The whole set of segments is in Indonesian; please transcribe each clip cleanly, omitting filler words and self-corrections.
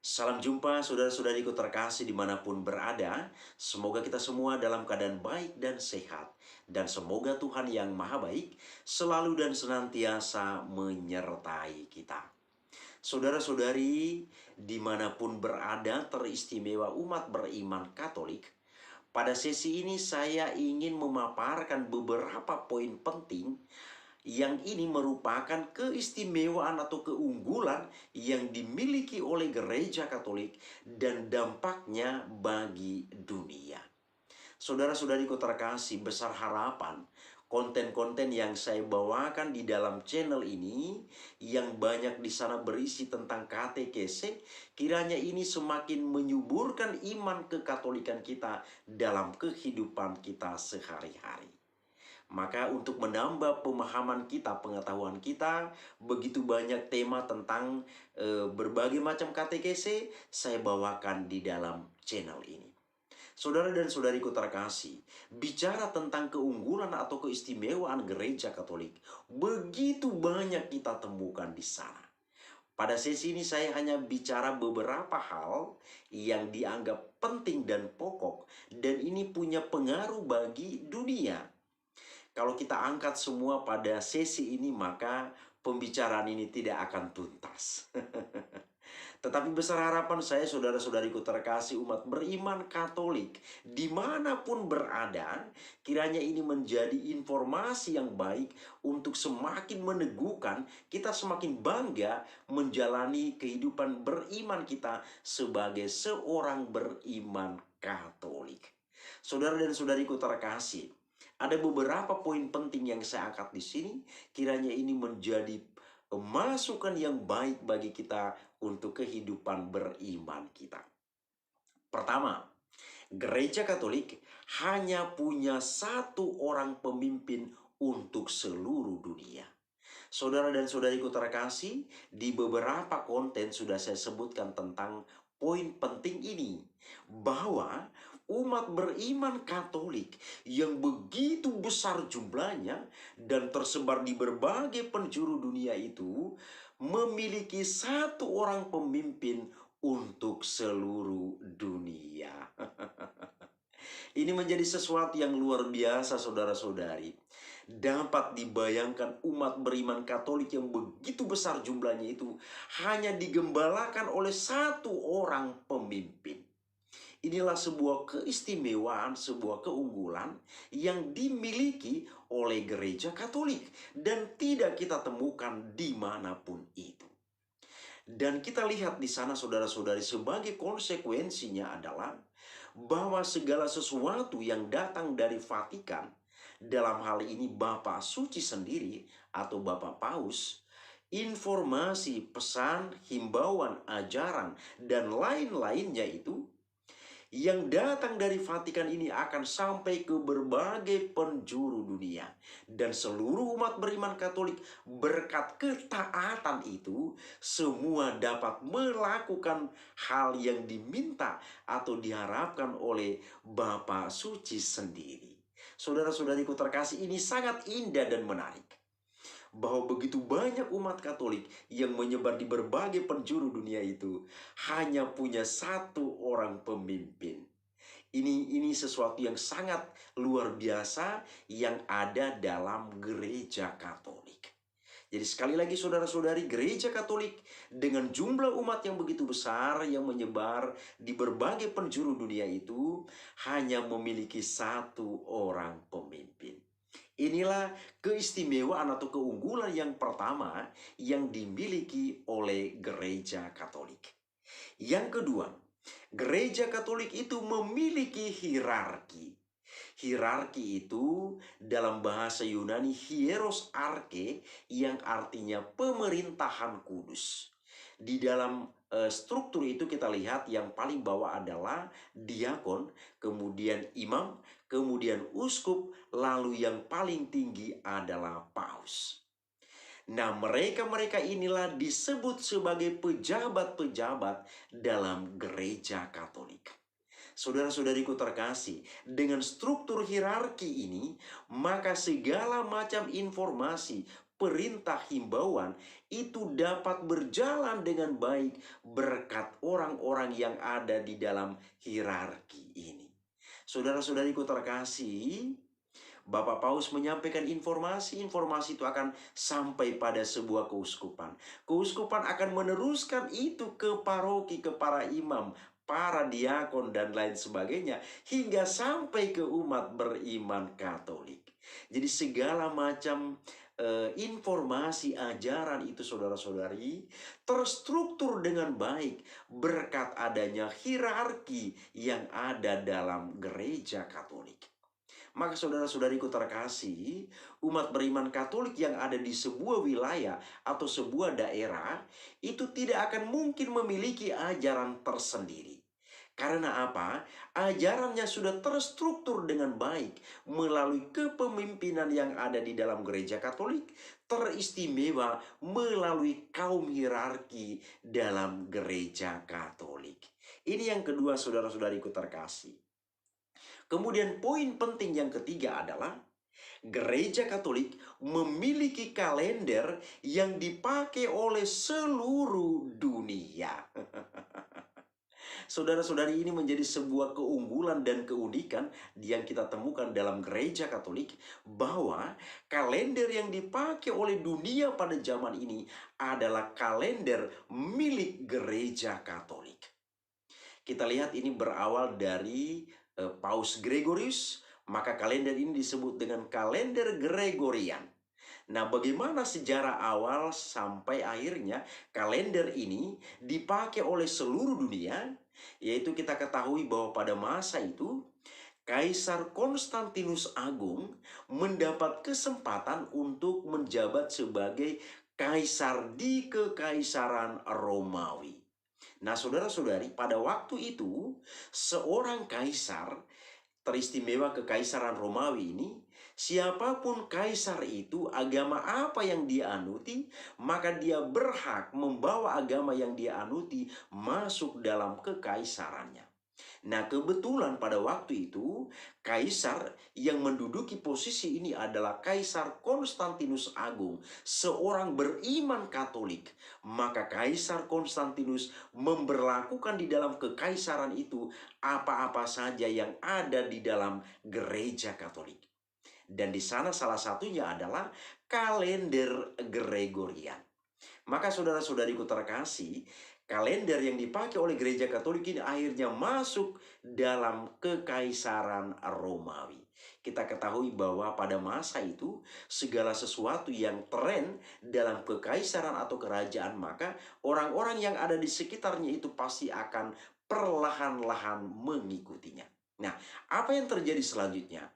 Salam jumpa saudara-saudariku terkasih dimanapun berada. Semoga kita semua dalam keadaan baik dan sehat. Dan semoga Tuhan yang maha baik selalu dan senantiasa menyertai kita. Saudara-saudari dimanapun berada teristimewa umat beriman Katolik. Pada sesi ini saya ingin memaparkan beberapa poin penting yang ini merupakan keistimewaan atau keunggulan yang dimiliki oleh gereja Katolik dan dampaknya bagi dunia. Saudara-saudariku terkasih, besar harapan konten-konten yang saya bawakan di dalam channel ini yang banyak di sana berisi tentang katekese, kiranya ini semakin menyuburkan iman kekatolikan kita dalam kehidupan kita sehari-hari. Maka untuk menambah pemahaman kita, pengetahuan kita, begitu banyak tema tentang berbagai macam katekese saya bawakan di dalam channel ini. Saudara dan saudariku terkasih, bicara tentang keunggulan atau keistimewaan gereja Katolik, begitu banyak kita temukan di sana. Pada sesi ini saya hanya bicara beberapa hal yang dianggap penting dan pokok, dan ini punya pengaruh bagi dunia. Kalau kita angkat semua pada sesi ini, maka pembicaraan ini tidak akan tuntas. Tetapi besar harapan saya, saudara-saudariku terkasih umat beriman Katolik, dimanapun berada, kiranya ini menjadi informasi yang baik untuk semakin meneguhkan kita semakin bangga menjalani kehidupan beriman kita sebagai seorang beriman Katolik. Saudara dan saudariku terkasih, ada beberapa poin penting yang saya angkat di sini. Kiranya ini menjadi masukan yang baik bagi kita untuk kehidupan beriman kita. Pertama, gereja Katolik hanya punya satu orang pemimpin untuk seluruh dunia. Saudara dan saudariku terkasih, di beberapa konten sudah saya sebutkan tentang poin penting ini, bahwa umat beriman Katolik yang begitu besar jumlahnya dan tersebar di berbagai penjuru dunia itu memiliki satu orang pemimpin untuk seluruh dunia. Ini menjadi sesuatu yang luar biasa, saudara-saudari. Dapat dibayangkan umat beriman Katolik yang begitu besar jumlahnya itu hanya digembalakan oleh satu orang pemimpin. Inilah sebuah keistimewaan, sebuah keunggulan yang dimiliki oleh gereja Katolik dan tidak kita temukan dimanapun itu. Dan kita lihat di sana, saudara-saudari, sebagai konsekuensinya adalah bahwa segala sesuatu yang datang dari Vatikan, dalam hal ini Bapak Suci sendiri atau Bapak Paus, informasi, pesan, himbauan, ajaran, dan lain-lainnya itu yang datang dari Vatikan ini akan sampai ke berbagai penjuru dunia. Dan seluruh umat beriman Katolik berkat ketaatan itu semua dapat melakukan hal yang diminta atau diharapkan oleh Bapa Suci sendiri. Saudara-saudariku terkasih, ini sangat indah dan menarik, bahwa begitu banyak umat Katolik yang menyebar di berbagai penjuru dunia itu hanya punya satu orang pemimpin. Ini sesuatu yang sangat luar biasa yang ada dalam gereja Katolik. Jadi sekali lagi, saudara-saudari, gereja Katolik dengan jumlah umat yang begitu besar yang menyebar di berbagai penjuru dunia itu hanya memiliki satu orang pemimpin. Inilah keistimewaan atau keunggulan yang pertama yang dimiliki oleh gereja Katolik. Yang kedua, gereja Katolik itu memiliki hierarki. Hierarki itu dalam bahasa Yunani hieros arche, yang artinya pemerintahan kudus. Di dalam struktur itu kita lihat yang paling bawah adalah diakon, kemudian imam, kemudian uskup, lalu yang paling tinggi adalah paus. Nah, mereka-mereka inilah disebut sebagai pejabat-pejabat dalam gereja Katolik. Saudara-saudariku terkasih, dengan struktur hierarki ini, maka segala macam informasi, perintah himbauan itu dapat berjalan dengan baik berkat orang-orang yang ada di dalam hierarki ini. Saudara-saudariku terkasih, Bapak Paus menyampaikan informasi itu akan sampai pada sebuah keuskupan. Keuskupan akan meneruskan itu ke paroki, ke para imam, para diakon dan lain sebagainya, hingga sampai ke umat beriman Katolik. Jadi segala macam informasi ajaran itu, saudara-saudari, terstruktur dengan baik berkat adanya hierarki yang ada dalam gereja Katolik. Maka saudara-saudariku terkasih, umat beriman Katolik yang ada di sebuah wilayah atau sebuah daerah itu tidak akan mungkin memiliki ajaran tersendiri. Karena apa? Ajarannya sudah terstruktur dengan baik melalui kepemimpinan yang ada di dalam gereja Katolik, teristimewa melalui kaum hierarki dalam gereja Katolik. Ini yang kedua, saudara-saudariku terkasih. Kemudian poin penting yang ketiga adalah gereja Katolik memiliki kalender yang dipakai oleh seluruh dunia. Saudara-saudari, ini menjadi sebuah keunggulan dan keunikan yang kita temukan dalam gereja Katolik, bahwa kalender yang dipakai oleh dunia pada zaman ini adalah kalender milik gereja Katolik. Kita lihat ini berawal dari Paus Gregorius, maka kalender ini disebut dengan kalender Gregorian. Nah, bagaimana sejarah awal sampai akhirnya kalender ini dipakai oleh seluruh dunia? Yaitu kita ketahui bahwa pada masa itu Kaisar Konstantinus Agung mendapat kesempatan untuk menjabat sebagai kaisar di Kekaisaran Romawi. Nah, saudara-saudari, pada waktu itu seorang kaisar, teristimewa Kekaisaran Romawi ini, siapapun kaisar itu, agama apa yang dia anuti, maka dia berhak membawa agama yang dia anuti masuk dalam kekaisarannya. Nah, kebetulan pada waktu itu kaisar yang menduduki posisi ini adalah Kaisar Konstantinus Agung, seorang beriman Katolik. Maka Kaisar Konstantinus memberlakukan di dalam kekaisaran itu apa-apa saja yang ada di dalam gereja Katolik. Dan di sana salah satunya adalah kalender Gregorian. Maka saudara-saudariku terkasih, kalender yang dipakai oleh gereja Katolik ini akhirnya masuk dalam Kekaisaran Romawi. Kita ketahui bahwa pada masa itu segala sesuatu yang tren dalam kekaisaran atau kerajaan, maka orang-orang yang ada di sekitarnya itu pasti akan perlahan-lahan mengikutinya. Nah, apa yang terjadi selanjutnya?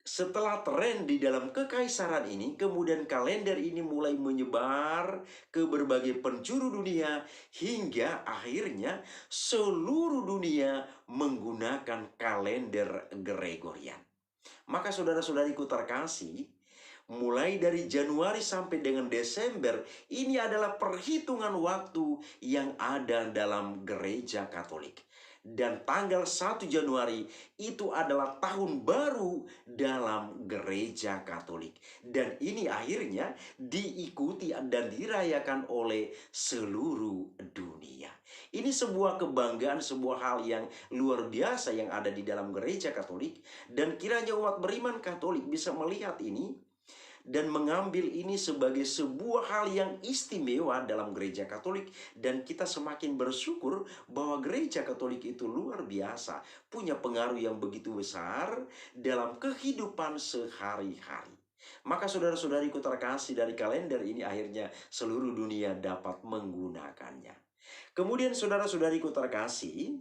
Setelah tren di dalam kekaisaran ini, kemudian kalender ini mulai menyebar ke berbagai penjuru dunia, hingga akhirnya seluruh dunia menggunakan kalender Gregorian. Maka saudara-saudariku terkasih, mulai dari Januari sampai dengan Desember, ini adalah perhitungan waktu yang ada dalam gereja Katolik. Dan tanggal 1 Januari itu adalah tahun baru dalam gereja Katolik. Dan ini akhirnya diikuti dan dirayakan oleh seluruh dunia. Ini sebuah kebanggaan, sebuah hal yang luar biasa yang ada di dalam gereja Katolik. Dan kiranya umat beriman Katolik bisa melihat ini dan mengambil ini sebagai sebuah hal yang istimewa dalam gereja Katolik. Dan kita semakin bersyukur bahwa gereja Katolik itu luar biasa, punya pengaruh yang begitu besar dalam kehidupan sehari-hari. Maka saudara-saudariku terkasih, dari kalender ini akhirnya seluruh dunia dapat menggunakannya. Kemudian saudara-saudariku terkasih,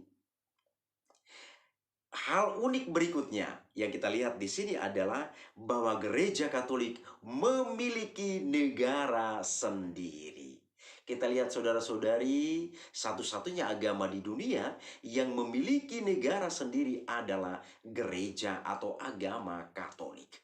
hal unik berikutnya yang kita lihat di sini adalah bahwa gereja Katolik memiliki negara sendiri. Kita lihat saudara-saudari, satu-satunya agama di dunia yang memiliki negara sendiri adalah gereja atau agama Katolik.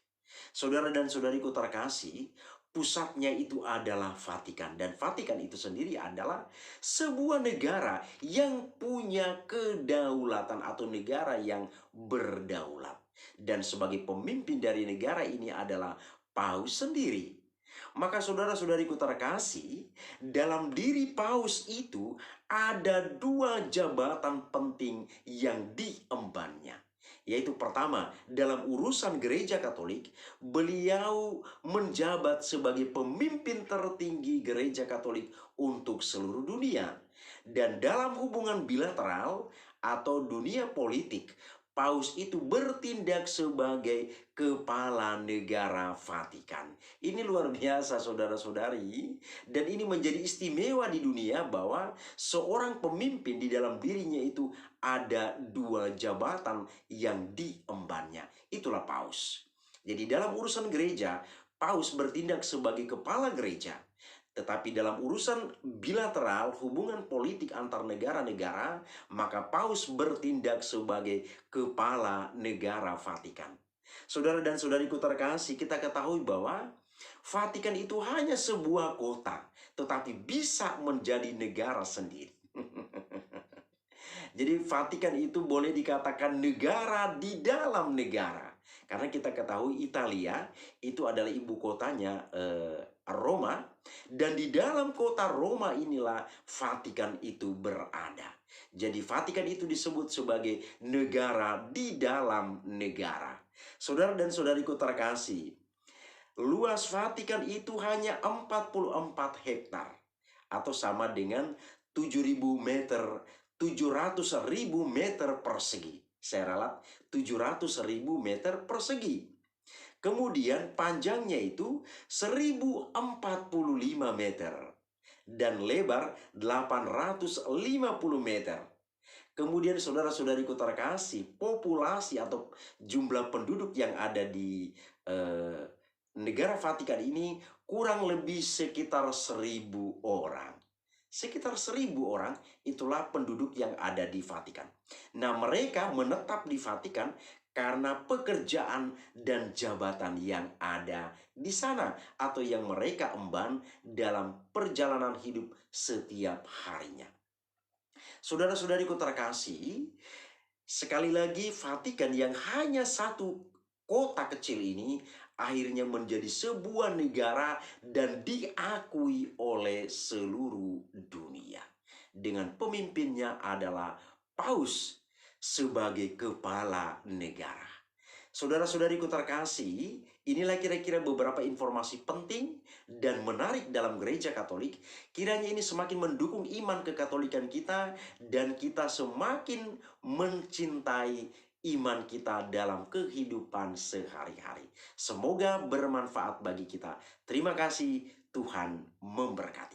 Saudara dan saudariku terkasih, pusatnya itu adalah Vatikan. Dan Vatikan itu sendiri adalah sebuah negara yang punya kedaulatan atau negara yang berdaulat. Dan sebagai pemimpin dari negara ini adalah Paus sendiri. Maka saudara-saudariku terkasih, dalam diri paus itu ada dua jabatan penting yang diembannya. Yaitu pertama, dalam urusan gereja Katolik, beliau menjabat sebagai pemimpin tertinggi gereja Katolik untuk seluruh dunia. Dan dalam hubungan bilateral atau dunia politik, paus itu bertindak sebagai kepala negara Vatikan. Ini luar biasa saudara-saudari. Dan ini menjadi istimewa di dunia bahwa seorang pemimpin di dalam dirinya itu ada dua jabatan yang diembannya. Itulah paus. Jadi dalam urusan gereja, paus bertindak sebagai kepala gereja. Tetapi dalam urusan bilateral, hubungan politik antar negara-negara, maka paus bertindak sebagai kepala negara Vatikan. Saudara dan saudariku terkasih, kita ketahui bahwa Vatikan itu hanya sebuah kota, tetapi bisa menjadi negara sendiri. Jadi Vatikan itu boleh dikatakan negara di dalam negara. Karena kita ketahui Italia itu adalah ibu kotanya Roma. Dan di dalam kota Roma inilah Vatikan itu berada. Jadi Vatikan itu disebut sebagai negara di dalam negara. Saudara dan saudariku terkasih, luas Vatikan itu hanya 44 hektar. Atau sama dengan 7.000 meter, 700.000 meter persegi. Saya ralat 700.000 meter persegi. Kemudian panjangnya itu 1045 meter. Dan lebar 850 meter. Kemudian saudara-saudariku terkasih, populasi atau jumlah penduduk yang ada di negara Vatikan ini kurang lebih sekitar 1.000 orang. Sekitar 1.000 orang itulah penduduk yang ada di Vatikan. Nah, mereka menetap di Vatikan karena pekerjaan dan jabatan yang ada di sana atau yang mereka emban dalam perjalanan hidup setiap harinya. Saudara-saudariku terkasih, sekali lagi Vatikan yang hanya satu kota kecil ini akhirnya menjadi sebuah negara dan diakui oleh seluruh dunia. Dengan pemimpinnya adalah Paus sebagai kepala negara. Saudara-saudariku terkasih, inilah kira-kira beberapa informasi penting dan menarik dalam gereja Katolik. Kiranya ini semakin mendukung iman kekatolikan kita dan kita semakin mencintai iman kita dalam kehidupan sehari-hari. Semoga bermanfaat bagi kita. Terima kasih, Tuhan memberkati.